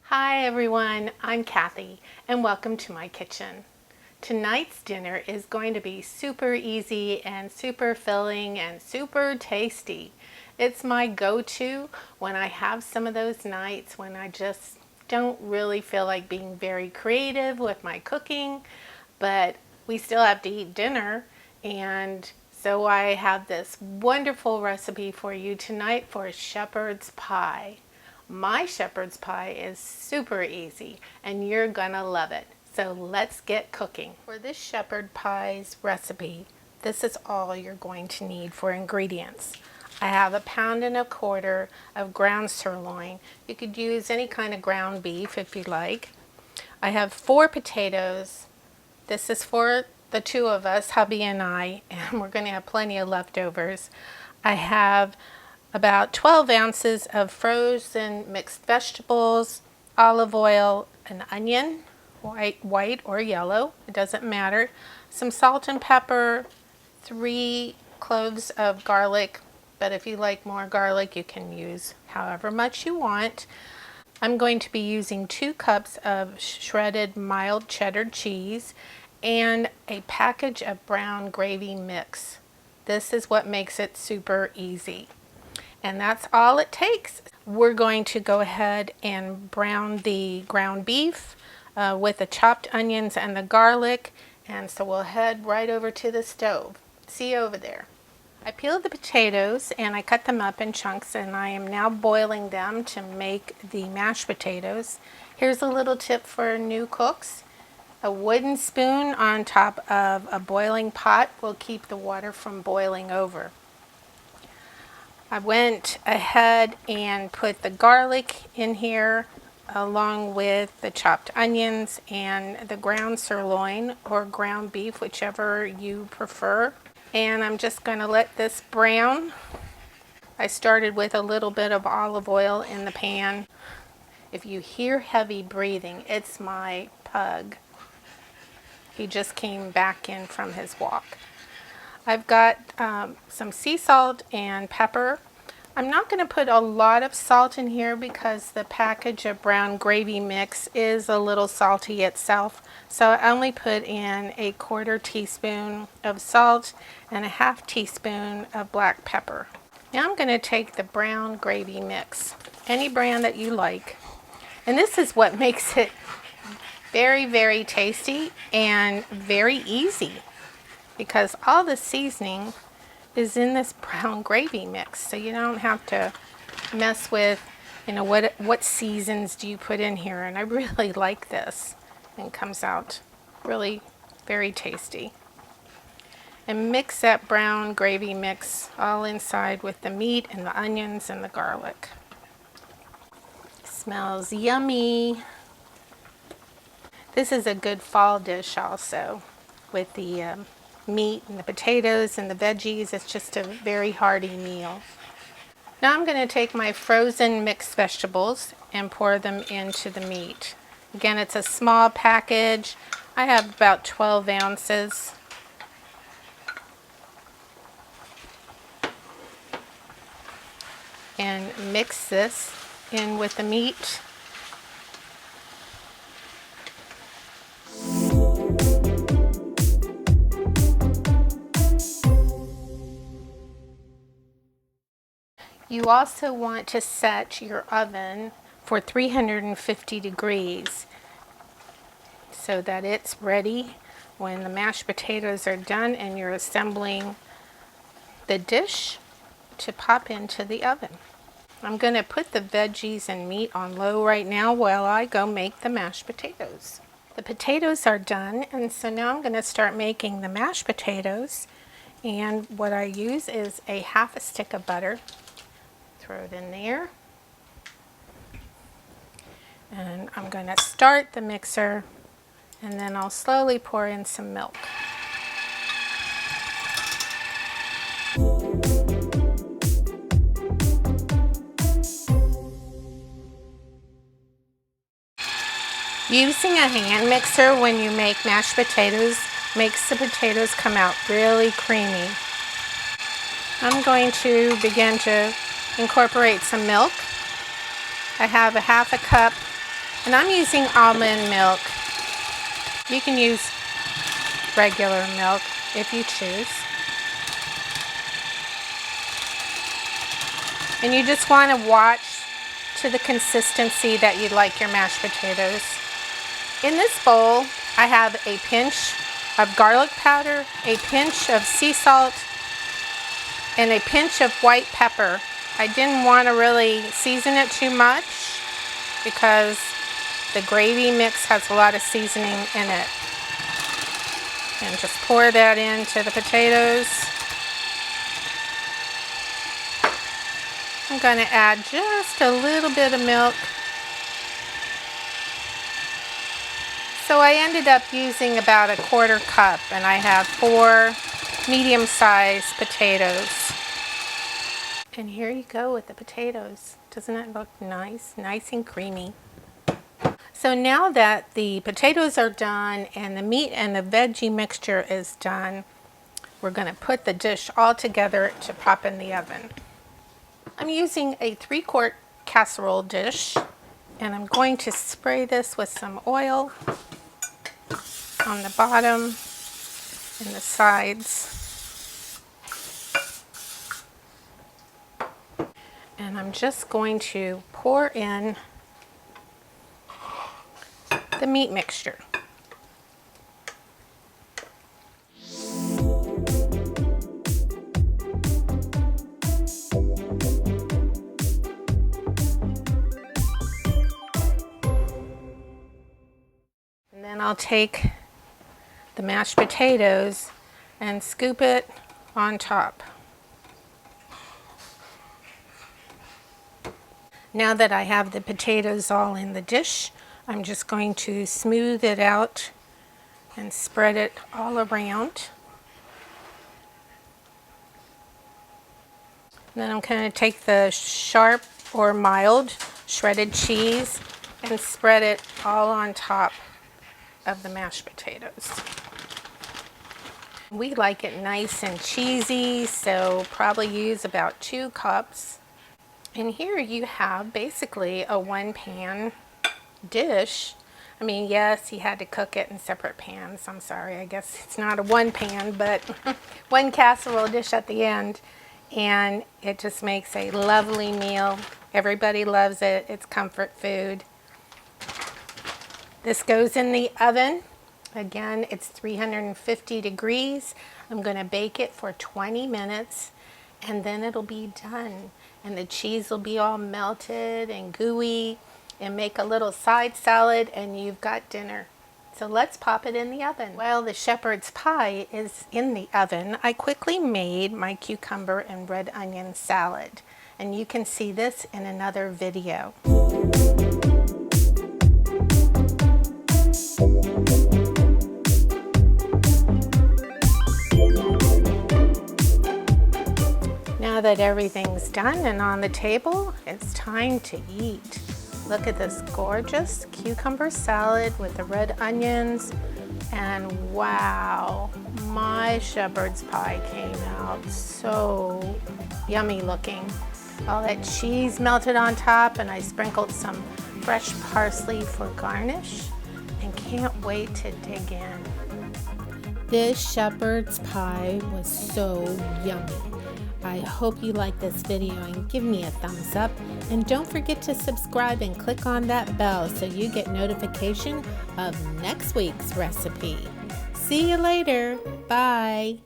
Hi everyone, I'm Kathy and welcome to my kitchen. Tonight's dinner is going to be super easy and super filling and super tasty. It's my go-to when I have some of those nights when I just don't really feel like being very creative with my cooking, but we still have to eat dinner, and so I have this wonderful recipe for you tonight for shepherd's pie. My shepherd's pie is super easy and you're gonna love it. So let's get cooking. For this shepherd pie's recipe, this is all you're going to need for ingredients. I have 1.25 pounds of ground sirloin. You could use any kind of ground beef if you like. I have 4 potatoes. This is for the 2 of us, hubby and I, and we're gonna have plenty of leftovers. I have about 12 ounces of frozen mixed vegetables, olive oil, an onion, white or yellow, it doesn't matter, some salt and pepper, 3 cloves of garlic, but if you like more garlic, you can use however much you want. I'm going to be using 2 cups of shredded mild cheddar cheese and a package of brown gravy mix. This is what makes it super easy. And that's all it takes. We're going to go ahead and brown the ground beef with the chopped onions and the garlic. And so we'll head right over to the stove. See you over there. I peeled the potatoes and I cut them up in chunks, and I am now boiling them to make the mashed potatoes. Here's a little tip for new cooks. A wooden spoon on top of a boiling pot will keep the water from boiling over. I went ahead and put the garlic in here along with the chopped onions and the ground sirloin or ground beef, whichever you prefer. And I'm just going to let this brown. I started with a little bit of olive oil in the pan. If you hear heavy breathing, it's my pug. He just came back in from his walk. I've got some sea salt and pepper. I'm not going to put a lot of salt in here because the package of brown gravy mix is a little salty itself. So I only put in 1/4 teaspoon of salt and 1/2 teaspoon of black pepper. Now I'm going to take the brown gravy mix, any brand that you like. And this is what makes it very, very tasty and very easy, because all the seasoning is in this brown gravy mix, so you don't have to mess with, what seasons do you put in here. And I really like this, and it comes out really very tasty. And mix that brown gravy mix all inside with the meat and the onions and the garlic. Smells yummy. This is a good fall dish also, with the meat and the potatoes and the veggies. It's just a very hearty meal. Now I'm going to take my frozen mixed vegetables and pour them into the meat. Again, it's a small package. I have about 12 ounces. And mix this in with the meat. You also want to set your oven for 350 degrees so that it's ready when the mashed potatoes are done and you're assembling the dish to pop into the oven. I'm going to put the veggies and meat on low right now while I go make the mashed potatoes. The potatoes are done, and so now I'm going to start making the mashed potatoes. And what I use is 1/2 stick of butter. Throw it in there. And I'm going to start the mixer, and then I'll slowly pour in some milk. Using a hand mixer when you make mashed potatoes makes the potatoes come out really creamy. I'm going to begin to incorporate some milk. I have 1/2 cup And I'm using almond milk. You can use regular milk if you choose. And you just want to watch to the consistency that you'd like your mashed potatoes. In this bowl, I have a pinch of garlic powder, a pinch of sea salt, and a pinch of white pepper. I didn't want to really season it too much because the gravy mix has a lot of seasoning in it. And just pour that into the potatoes. I'm going to add just a little bit of milk. So I ended up using about a 1/4 cup, and I have 4 medium-sized potatoes. And here you go with the potatoes. Doesn't it look nice? Nice and creamy. So now that the potatoes are done and the meat and the veggie mixture is done, we're going to put the dish all together to pop in the oven. I'm using a 3-quart casserole dish, and I'm going to spray this with some oil on the bottom and the sides. And I'm just going to pour in the meat mixture. And then I'll take the mashed potatoes and scoop it on top. Now that I have the potatoes all in the dish, I'm just going to smooth it out and spread it all around. And then I'm going to take the sharp or mild shredded cheese and spread it all on top of the mashed potatoes. We like it nice and cheesy, so probably use about 2 cups. And here you have basically a 1-pan dish. I mean, yes, he had to cook it in separate pans. I'm sorry, I guess it's not a 1-pan, but 1 casserole dish at the end. And it just makes a lovely meal. Everybody loves it. It's comfort food. This goes in the oven. Again, it's 350 degrees. I'm going to bake it for 20 minutes, and then it'll be done. And the cheese will be all melted and gooey, and make a little side salad, and you've got dinner. So let's pop it in the oven. While the shepherd's pie is in the oven, I quickly made my cucumber and red onion salad. And you can see this in another video. Now that everything's done and on the table, it's time to eat. Look at this gorgeous cucumber salad with the red onions, and wow, my shepherd's pie came out so yummy looking. All that cheese melted on top, and I sprinkled some fresh parsley for garnish, and can't wait to dig in. This shepherd's pie was so yummy. I hope you like this video and give me a thumbs up, and don't forget to subscribe and click on that bell so you get notification of next week's recipe. See you later. Bye.